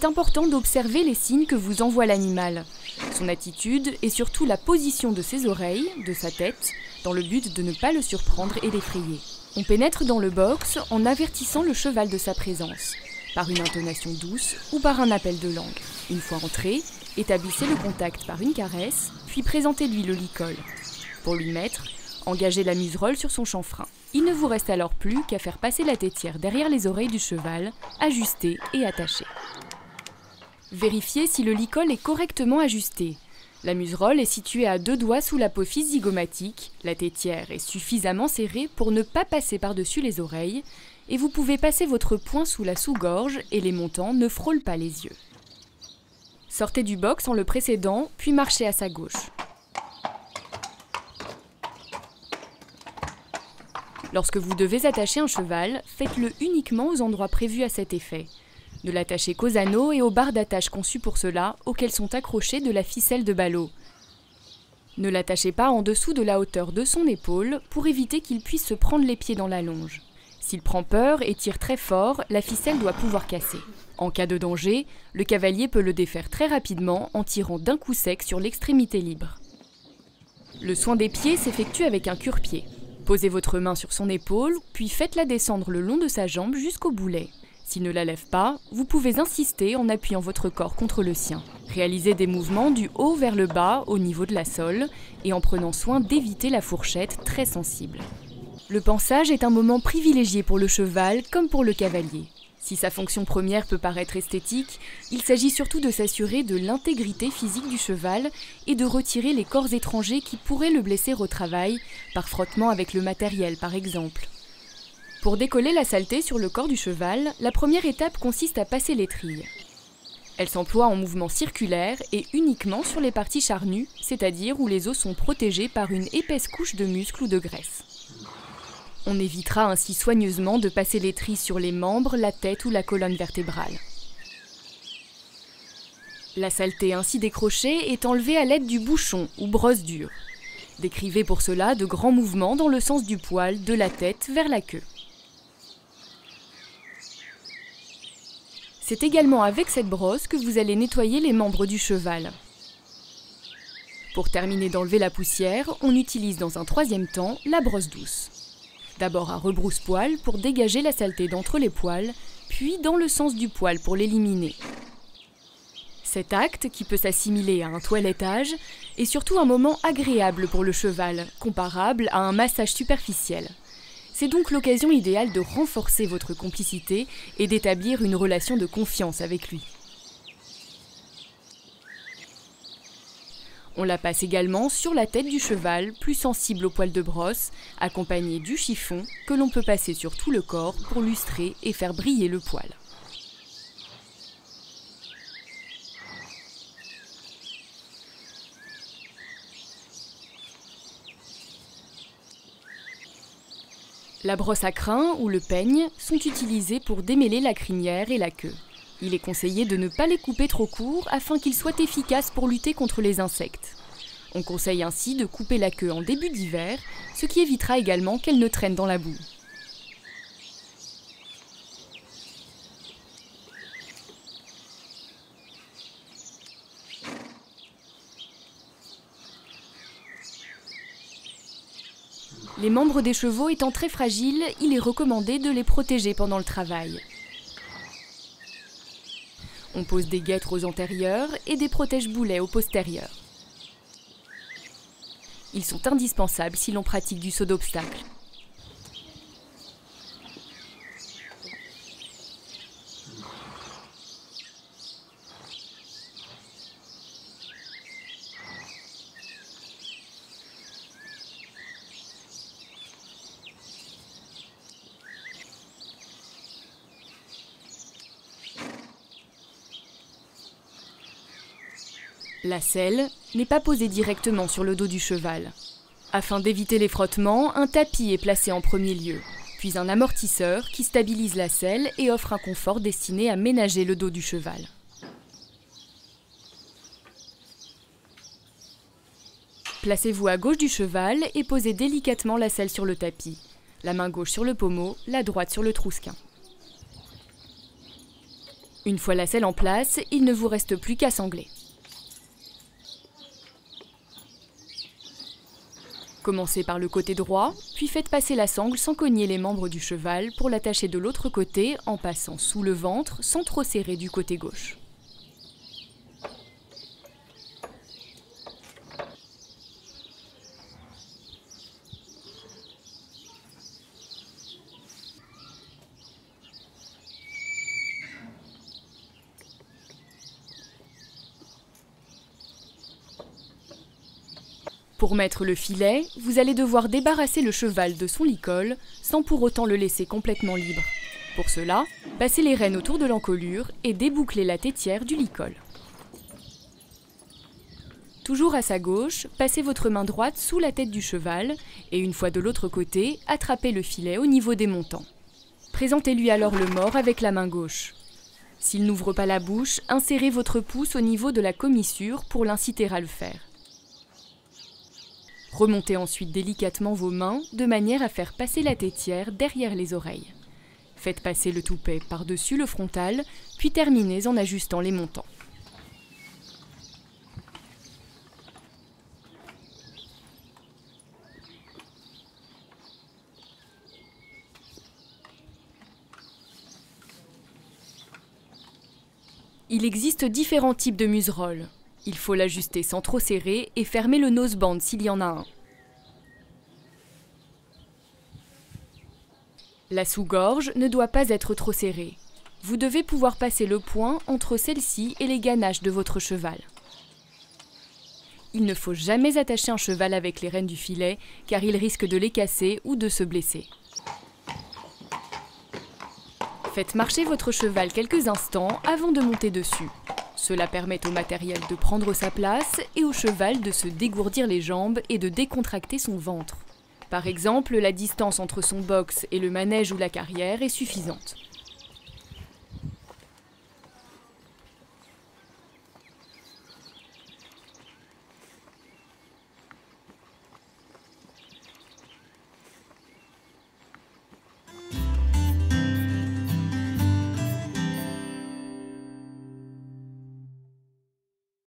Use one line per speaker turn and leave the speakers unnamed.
est important d'observer les signes que vous envoie l'animal, son attitude et surtout la position de ses oreilles, de sa tête, dans le but de ne pas le surprendre et l'effrayer. On pénètre dans le box en avertissant le cheval de sa présence, par une intonation douce ou par un appel de langue. Une fois entré, établissez le contact par une caresse, puis présentez-lui le licol. Pour lui mettre, engagez la muserolle sur son chanfrein. Il ne vous reste alors plus qu'à faire passer la tétière derrière les oreilles du cheval, ajuster et attacher. Vérifiez si le licol est correctement ajusté. La muserolle est située à 2 doigts sous l'apophyse zygomatique, la tétière est suffisamment serrée pour ne pas passer par-dessus les oreilles, et vous pouvez passer votre poing sous la sous-gorge et les montants ne frôlent pas les yeux. Sortez du box en le précédant, puis marchez à sa gauche. Lorsque vous devez attacher un cheval, faites-le uniquement aux endroits prévus à cet effet. Ne l'attachez qu'aux anneaux et aux barres d'attache conçues pour cela, auxquelles sont accrochées de la ficelle de ballot. Ne l'attachez pas en dessous de la hauteur de son épaule pour éviter qu'il puisse se prendre les pieds dans la longe. S'il prend peur et tire très fort, la ficelle doit pouvoir casser. En cas de danger, le cavalier peut le défaire très rapidement en tirant d'un coup sec sur l'extrémité libre. Le soin des pieds s'effectue avec un cure-pied. Posez votre main sur son épaule, puis faites-la descendre le long de sa jambe jusqu'au boulet. S'il ne la lève pas, vous pouvez insister en appuyant votre corps contre le sien. Réalisez des mouvements du haut vers le bas au niveau de la sole et en prenant soin d'éviter la fourchette très sensible. Le pansage est un moment privilégié pour le cheval comme pour le cavalier. Si sa fonction première peut paraître esthétique, il s'agit surtout de s'assurer de l'intégrité physique du cheval et de retirer les corps étrangers qui pourraient le blesser au travail, par frottement avec le matériel par exemple. Pour décoller la saleté sur le corps du cheval, la première étape consiste à passer l'étrille. Elle s'emploie en mouvement circulaire et uniquement sur les parties charnues, c'est-à-dire où les os sont protégés par une épaisse couche de muscles ou de graisse. On évitera ainsi soigneusement de passer l'étrille sur les membres, la tête ou la colonne vertébrale. La saleté ainsi décrochée est enlevée à l'aide du bouchon ou brosse dure. Décrivez pour cela de grands mouvements dans le sens du poil, de la tête vers la queue. C'est également avec cette brosse que vous allez nettoyer les membres du cheval. Pour terminer d'enlever la poussière, on utilise dans un troisième temps la brosse douce. D'abord à rebrousse-poil pour dégager la saleté d'entre les poils, puis dans le sens du poil pour l'éliminer. Cet acte, qui peut s'assimiler à un toilettage, est surtout un moment agréable pour le cheval, comparable à un massage superficiel. C'est donc l'occasion idéale de renforcer votre complicité et d'établir une relation de confiance avec lui. On la passe également sur la tête du cheval, plus sensible au poil de brosse, accompagné du chiffon que l'on peut passer sur tout le corps pour lustrer et faire briller le poil. La brosse à crin ou le peigne sont utilisés pour démêler la crinière et la queue. Il est conseillé de ne pas les couper trop court afin qu'ils soient efficaces pour lutter contre les insectes. On conseille ainsi de couper la queue en début d'hiver, ce qui évitera également qu'elle ne traîne dans la boue. Les membres des chevaux étant très fragiles, il est recommandé de les protéger pendant le travail. On pose des guêtres aux antérieurs et des protège-boulets aux postérieurs. Ils sont indispensables si l'on pratique du saut d'obstacle. La selle n'est pas posée directement sur le dos du cheval. Afin d'éviter les frottements, un tapis est placé en premier lieu, puis un amortisseur qui stabilise la selle et offre un confort destiné à ménager le dos du cheval. Placez-vous à gauche du cheval et posez délicatement la selle sur le tapis. La main gauche sur le pommeau, la droite sur le trousquin. Une fois la selle en place, il ne vous reste plus qu'à sangler. Commencez par le côté droit, puis faites passer la sangle sans cogner les membres du cheval pour l'attacher de l'autre côté en passant sous le ventre sans trop serrer du côté gauche. Pour mettre le filet, vous allez devoir débarrasser le cheval de son licol sans pour autant le laisser complètement libre. Pour cela, passez les rênes autour de l'encolure et débouclez la tétière du licol. Toujours à sa gauche, passez votre main droite sous la tête du cheval et une fois de l'autre côté, attrapez le filet au niveau des montants. Présentez-lui alors le mors avec la main gauche. S'il n'ouvre pas la bouche, insérez votre pouce au niveau de la commissure pour l'inciter à le faire. Remontez ensuite délicatement vos mains de manière à faire passer la tétière derrière les oreilles. Faites passer le toupet par-dessus le frontal, puis terminez en ajustant les montants. Il existe différents types de muserolle. Il faut l'ajuster sans trop serrer et fermer le noseband s'il y en a un. La sous-gorge ne doit pas être trop serrée. Vous devez pouvoir passer le poing entre celle-ci et les ganaches de votre cheval. Il ne faut jamais attacher un cheval avec les rênes du filet car il risque de les casser ou de se blesser. Faites marcher votre cheval quelques instants avant de monter dessus. Cela permet au matériel de prendre sa place et au cheval de se dégourdir les jambes et de décontracter son ventre. Par exemple, la distance entre son box et le manège ou la carrière est suffisante.